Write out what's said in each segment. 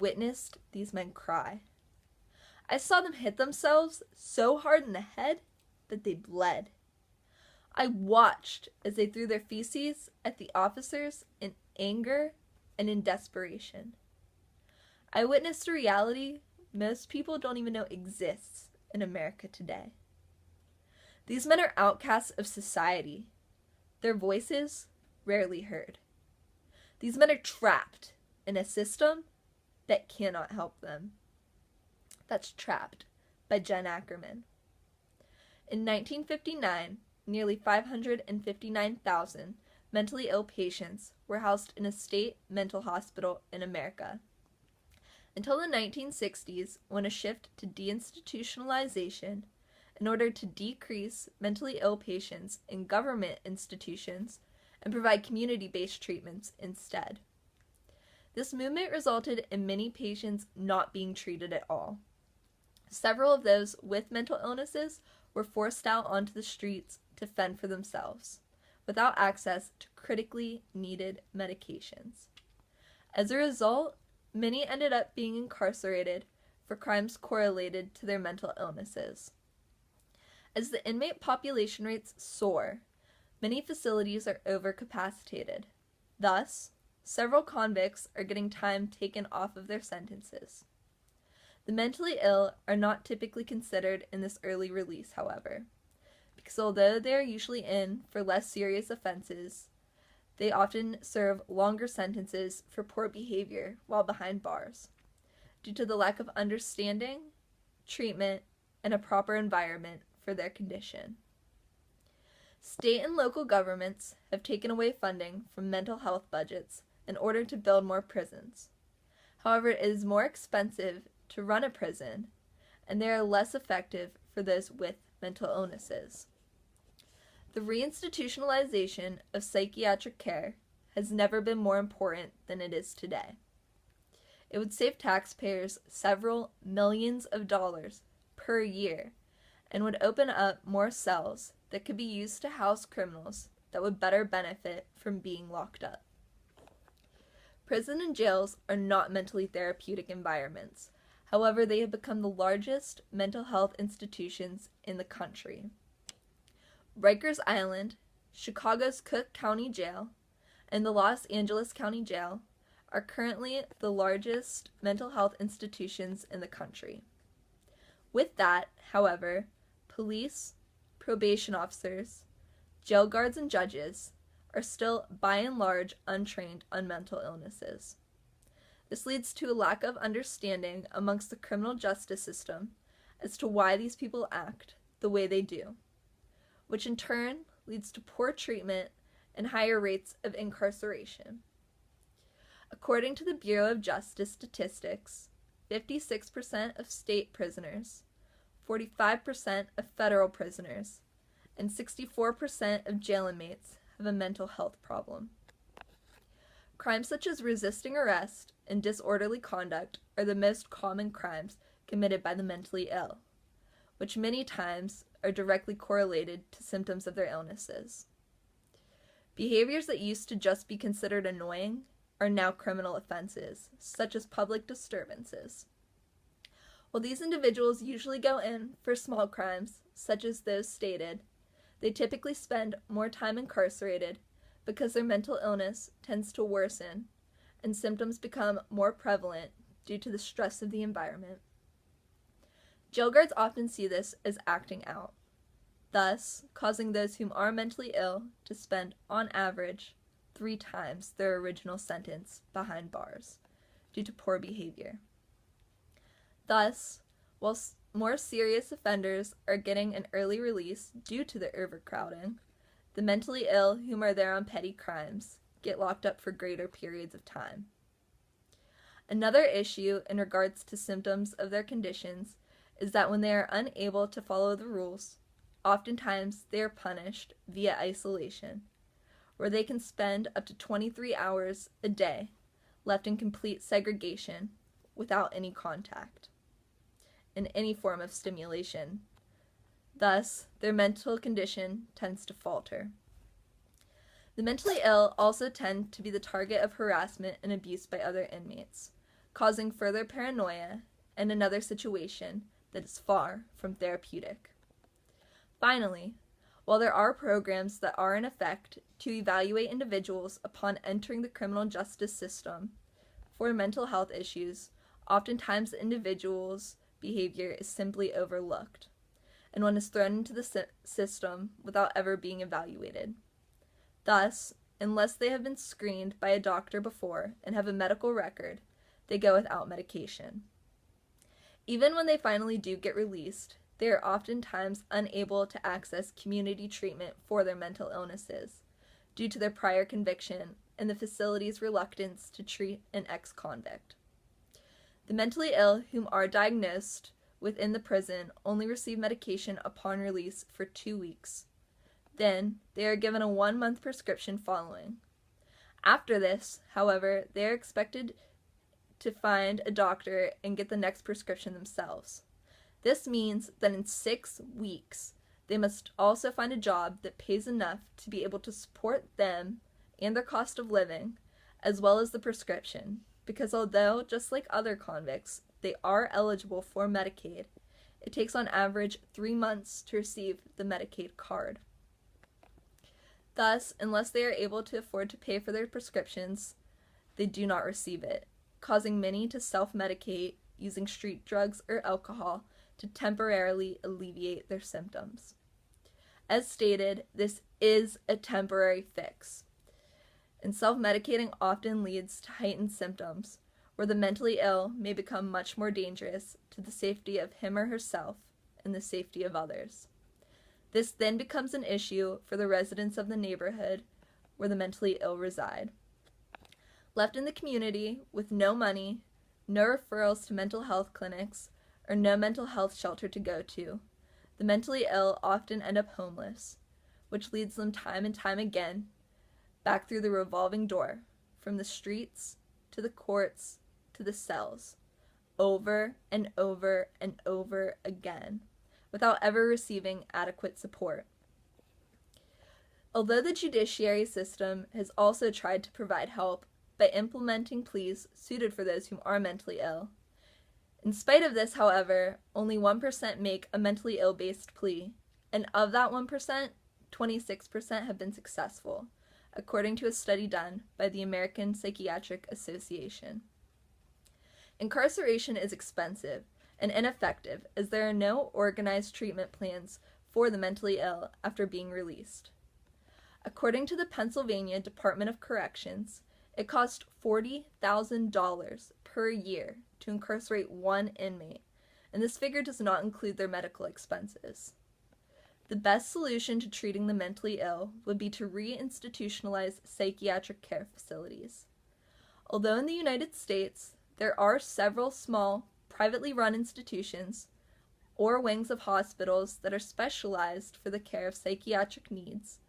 witnessed these men cry. I saw them hit themselves so hard in the head that they bled. I watched as they threw their feces at the officers in anger and in desperation. I witnessed a reality most people don't even know exists in America today. These men are outcasts of society, their voices rarely heard. These men are trapped in a system that cannot help them. That's Trapped by Jen Ackerman. In 1959, nearly 559,000 mentally ill patients were housed in a state mental hospital in America. Until the 1960s, when a shift to deinstitutionalization in order to decrease mentally ill patients in government institutions and provide community-based treatments instead. This movement resulted in many patients not being treated at all. Several of those with mental illnesses were forced out onto the streets to fend for themselves, without access to critically needed medications. As a result, many ended up being incarcerated for crimes correlated to their mental illnesses. As the inmate population rates soar, many facilities are overcapacitated. Thus, several convicts are getting time taken off of their sentences. The mentally ill are not typically considered in this early release, however, because although they are usually in for less serious offenses, they often serve longer sentences for poor behavior while behind bars, due to the lack of understanding, treatment, and a proper environment for their condition. State and local governments have taken away funding from mental health budgets in order to build more prisons. However, it is more expensive to run a prison, and they are less effective for those with mental illnesses. The reinstitutionalization of psychiatric care has never been more important than it is today. It would save taxpayers several millions of dollars per year and would open up more cells that could be used to house criminals that would better benefit from being locked up. Prison and jails are not mentally therapeutic environments. However, they have become the largest mental health institutions in the country. Rikers Island, Chicago's Cook County Jail, and the Los Angeles County Jail are currently the largest mental health institutions in the country. With that, however, police, probation officers, jail guards, and judges are still by and large untrained on mental illnesses. This leads to a lack of understanding amongst the criminal justice system as to why these people act the way they do, which in turn leads to poor treatment and higher rates of incarceration. According to the Bureau of Justice Statistics, 56% of state prisoners, 45% of federal prisoners, and 64% of jail inmates have a mental health problem. Crimes such as resisting arrest and disorderly conduct are the most common crimes committed by the mentally ill, which many times are directly correlated to symptoms of their illnesses. Behaviors that used to just be considered annoying are now criminal offenses, such as public disturbances. While these individuals usually go in for small crimes, such as those stated, they typically spend more time incarcerated because their mental illness tends to worsen and symptoms become more prevalent due to the stress of the environment. Jail guards often see this as acting out, thus causing those whom are mentally ill to spend, on average, 3 times their original sentence behind bars due to poor behavior. Thus, while more serious offenders are getting an early release due to the overcrowding, the mentally ill whom are there on petty crimes get locked up for greater periods of time. Another issue in regards to symptoms of their conditions is that when they are unable to follow the rules, oftentimes they are punished via isolation, where they can spend up to 23 hours a day left in complete segregation without any contact and any form of stimulation. Thus, their mental condition tends to falter. The mentally ill also tend to be the target of harassment and abuse by other inmates, causing further paranoia and another situation that is far from therapeutic. Finally, while there are programs that are in effect to evaluate individuals upon entering the criminal justice system for mental health issues, oftentimes the individual's behavior is simply overlooked, and one is thrown into the system without ever being evaluated. Thus, unless they have been screened by a doctor before and have a medical record, they go without medication. Even when they finally do get released, they are oftentimes unable to access community treatment for their mental illnesses due to their prior conviction and the facility's reluctance to treat an ex-convict. The mentally ill whom are diagnosed within the prison only receive medication upon release for 2 weeks. Then, they are given a 1-month prescription following. After this, however, they are expected to find a doctor and get the next prescription themselves. This means that in 6 weeks, they must also find a job that pays enough to be able to support them and their cost of living, as well as the prescription, because although, just like other convicts, they are eligible for Medicaid, it takes on average 3 months to receive the Medicaid card. Thus, unless they are able to afford to pay for their prescriptions, they do not receive it, causing many to self-medicate using street drugs or alcohol to temporarily alleviate their symptoms. As stated, this is a temporary fix, and self-medicating often leads to heightened symptoms, where the mentally ill may become much more dangerous to the safety of him or herself and the safety of others. This then becomes an issue for the residents of the neighborhood where the mentally ill reside. Left in the community with no money, no referrals to mental health clinics, or no mental health shelter to go to, the mentally ill often end up homeless, which leads them time and time again back through the revolving door, from the streets to the courts to the cells, over and over and over again, without ever receiving adequate support. Although the judiciary system has also tried to provide help by implementing pleas suited for those who are mentally ill, in spite of this, however, only 1% make a mentally ill-based plea, and of that 1%, 26% have been successful, according to a study done by the American Psychiatric Association. Incarceration is expensive and ineffective, as there are no organized treatment plans for the mentally ill after being released. According to the Pennsylvania Department of Corrections, it costs $40,000 per year to incarcerate one inmate, and this figure does not include their medical expenses. The best solution to treating the mentally ill would be to re-institutionalize psychiatric care facilities. Although in the United States, there are several small, privately run institutions or wings of hospitals that are specialized for the care of psychiatric needs,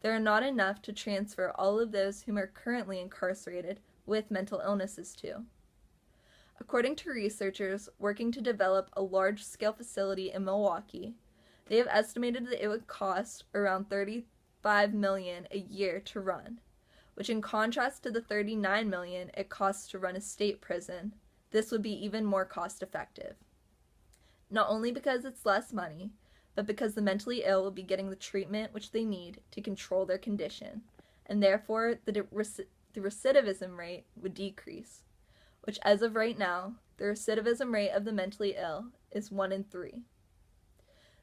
there are not enough to transfer all of those whom are currently incarcerated with mental illnesses to. According to researchers working to develop a large-scale facility in Milwaukee, they have estimated that it would cost around $35 million a year to run, which in contrast to the $39 million it costs to run a state prison, this would be even more cost-effective. Not only because it's less money, but because the mentally ill will be getting the treatment which they need to control their condition, and therefore the recidivism rate would decrease, which as of right now, the recidivism rate of the mentally ill is 1 in 3.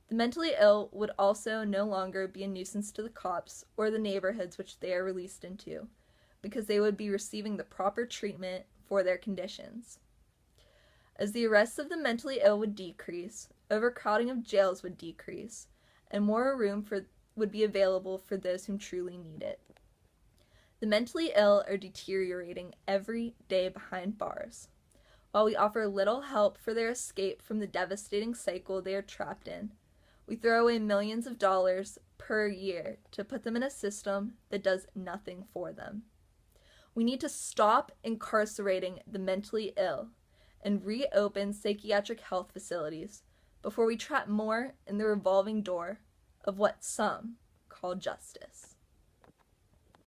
The mentally ill would also no longer be a nuisance to the cops or the neighborhoods which they are released into, because they would be receiving the proper treatment for their conditions. As the arrests of the mentally ill would decrease, overcrowding of jails would decrease, and more room would be available for those whom truly need it. The mentally ill are deteriorating every day behind bars. While we offer little help for their escape from the devastating cycle they are trapped in, we throw away millions of dollars per year to put them in a system that does nothing for them. We need to stop incarcerating the mentally ill and reopen psychiatric health facilities before we trap more in the revolving door of what some call justice.